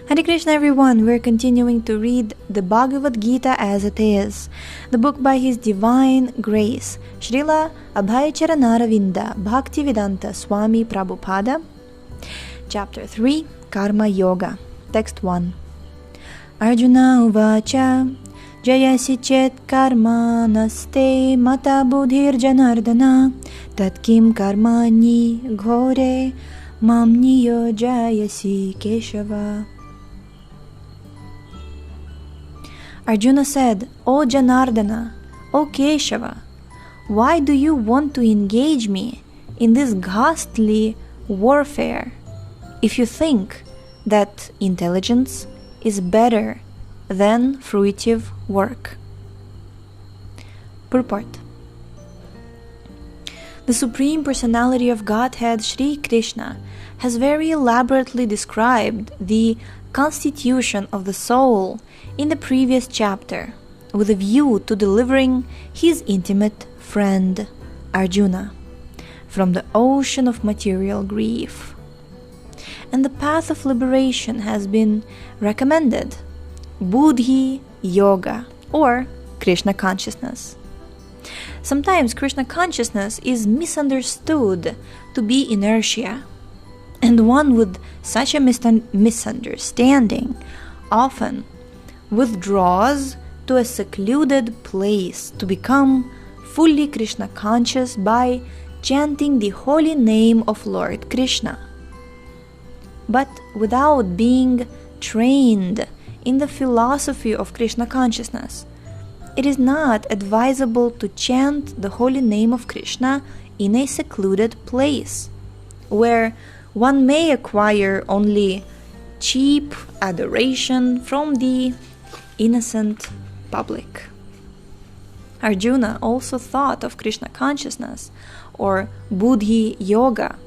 Hare Krishna everyone, we're continuing to read the Bhagavad Gita as it is, the book by His Divine Grace, Srila Abhaycharanaravinda Bhaktivedanta Swami Prabhupada, Chapter 3, Karma Yoga, Text 1. Arjuna uvacha jayasi chet karma naste mata buddhir janardana tatkim karmani ghore mam niyojayasi keshava. Arjuna said, O Janardana, O Keshava, why do you want to engage me in this ghastly warfare if you think that intelligence is better than fruitive work? Purport. The Supreme Personality of Godhead, Sri Krishna, has very elaborately described the constitution of the soul in the previous chapter, with a view to delivering his intimate friend, Arjuna, from the ocean of material grief. And the path of liberation has been recommended, Buddhi Yoga, or Krishna consciousness. Sometimes Krishna consciousness is misunderstood to be inertia, and one with such a misunderstanding often withdraws to a secluded place to become fully Krishna conscious by chanting the holy name of Lord Krishna. But without being trained in the philosophy of Krishna consciousness, it is not advisable to chant the holy name of Krishna in a secluded place, where one may acquire only cheap adoration from the innocent public. Arjuna also thought of Krishna consciousness, or Buddhi Yoga,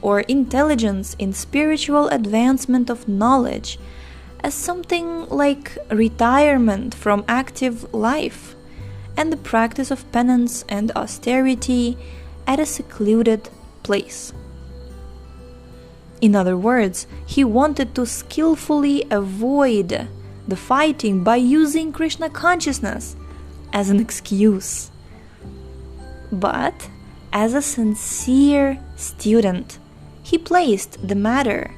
or intelligence in spiritual advancement of knowledge, as something like retirement from active life and the practice of penance and austerity at a secluded place. In other words, he wanted to skillfully avoid the fighting by using Krishna consciousness as an excuse. But as a sincere student, he placed the matter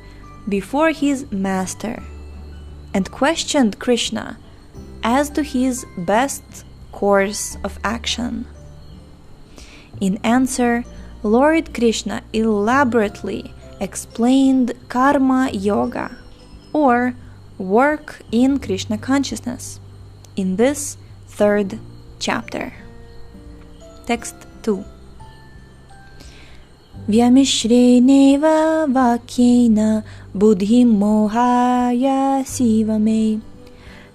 before his master and questioned Krishna as to his best course of action. In answer, Lord Krishna elaborately explained Karma Yoga, or work in Krishna consciousness, in this third chapter. Text 2. Vyamishreneva vakyena buddhim mohaya sivame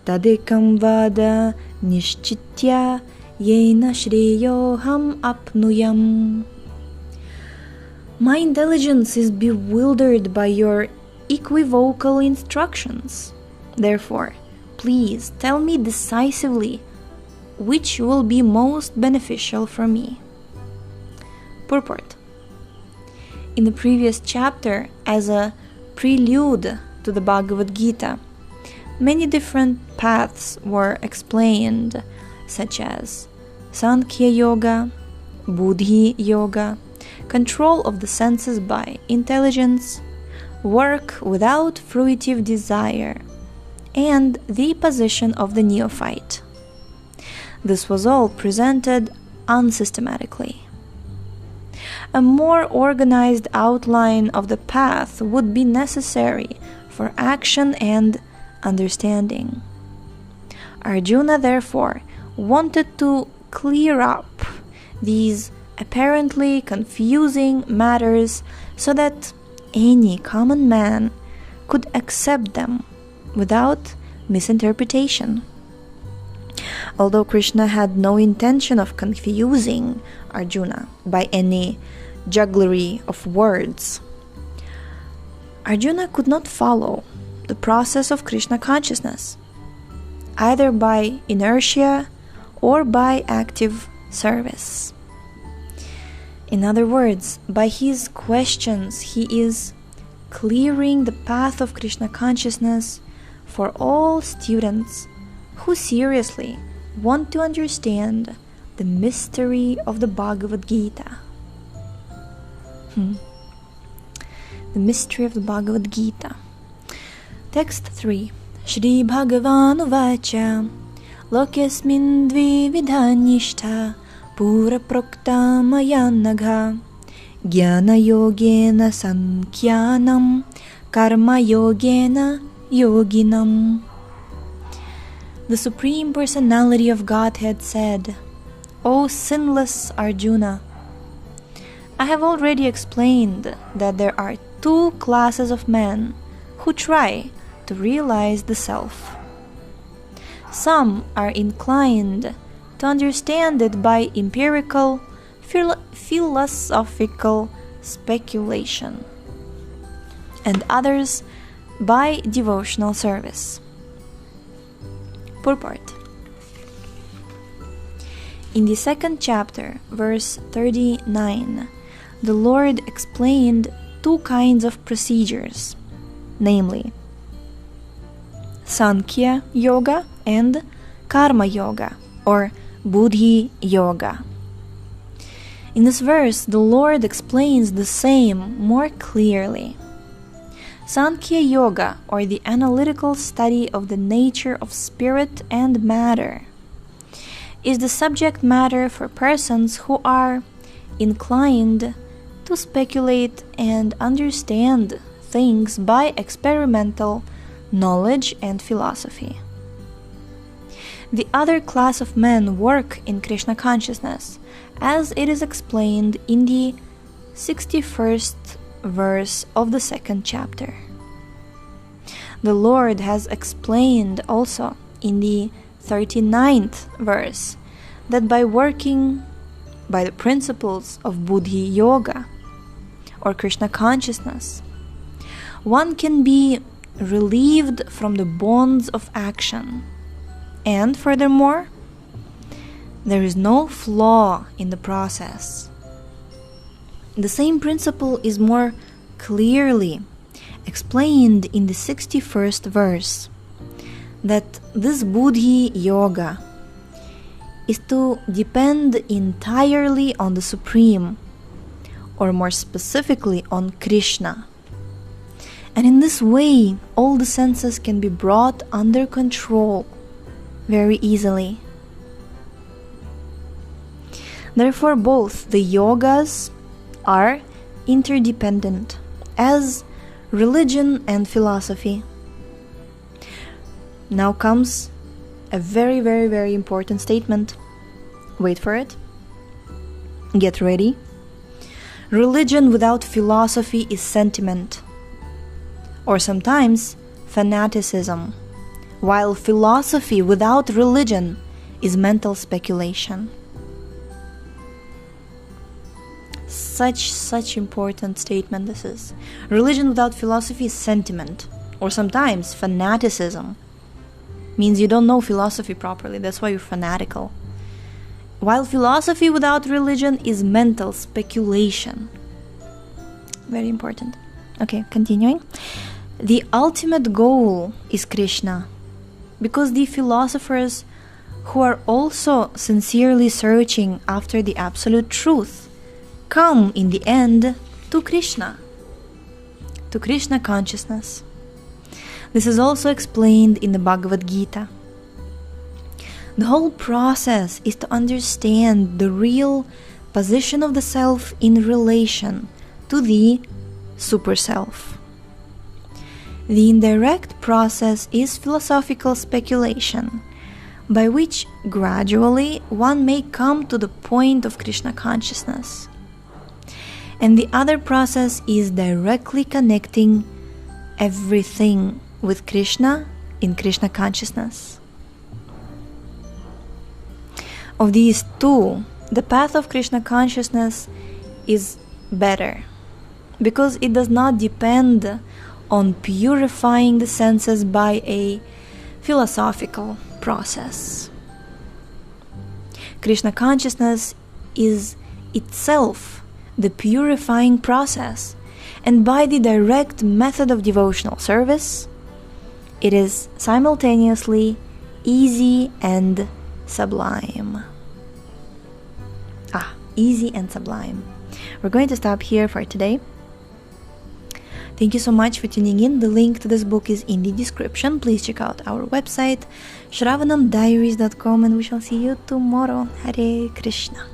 tadekam vada nishchitya yena shreyoham apnuyam. My intelligence is bewildered by your equivocal instructions. Therefore, please tell me decisively which will be most beneficial for me. Purport. In the previous chapter, as a prelude to the Bhagavad Gita, many different paths were explained, such as Sankhya Yoga, Buddhi Yoga, control of the senses by intelligence, work without fruitive desire, and the position of the neophyte. This was all presented unsystematically. A more organized outline of the path would be necessary for action and understanding. Arjuna, therefore, wanted to clear up these apparently confusing matters so that any common man could accept them without misinterpretation. Although Krishna had no intention of confusing Arjuna by any jugglery of words, Arjuna could not follow the process of Krishna consciousness, either by inertia or by active service. In other words, by his questions, he is clearing the path of Krishna consciousness for all students who seriously want to understand the mystery of the Bhagavad Gita. The mystery of the Bhagavad Gita. Text 3. Shri Bhagavan Uvacha Lokesmin dvividha nishtha pura prokta maya nagha jnana yogena sankhyanam karma yogena yoginam. The Supreme Personality of Godhead said, O sinless Arjuna, I have already explained that there are two classes of men who try to realize the self. Some are inclined to understand it by empirical, philosophical speculation, and others by devotional service. Purport. In the second chapter, verse 39, the Lord explained two kinds of procedures, namely Sankhya Yoga and Karma Yoga, or Buddhi Yoga. In this verse, the Lord explains the same more clearly. Sankhya Yoga, or the analytical study of the nature of spirit and matter, is the subject matter for persons who are inclined to speculate and understand things by experimental knowledge and philosophy. The other class of men work in Krishna consciousness, as it is explained in the 61st verse of the second chapter. The Lord has explained also in the 39th verse that by working by the principles of Buddhi Yoga, or Krishna consciousness, one can be relieved from the bonds of action, and furthermore, there is no flaw in the process. The same principle is more clearly explained in the 61st verse, that this Buddhi Yoga is to depend entirely on the Supreme, or more specifically on Krishna. And in this way, all the senses can be brought under control very easily. Therefore, both the yogas are interdependent, as religion and philosophy. Now comes a very, very, very important statement. Wait for it. Get ready. Religion without philosophy is sentiment, or sometimes fanaticism, while philosophy without religion is mental speculation. Such important statement this is. Religion without philosophy is sentiment, or sometimes fanaticism. Means you don't know philosophy properly, that's why you're fanatical. While philosophy without religion is mental speculation. Very important. Okay, continuing. The ultimate goal is Krishna, because the philosophers who are also sincerely searching after the absolute truth come in the end to Krishna consciousness. This is also explained in the Bhagavad Gita. The whole process is to understand the real position of the self in relation to the super self. The indirect process is philosophical speculation, by which gradually one may come to the point of Krishna consciousness. And the other process is directly connecting everything with Krishna in Krishna consciousness. Of these two, the path of Krishna consciousness is better, because it does not depend on purifying the senses by a philosophical process. Krishna consciousness is itself the purifying process, and by the direct method of devotional service, It is simultaneously easy and sublime. Easy and sublime. We're going to stop here for today. Thank you so much for tuning in. The link to this book is in the description. Please check out our website, shravanamdiaries.com, and we shall see you tomorrow. Hare Krishna.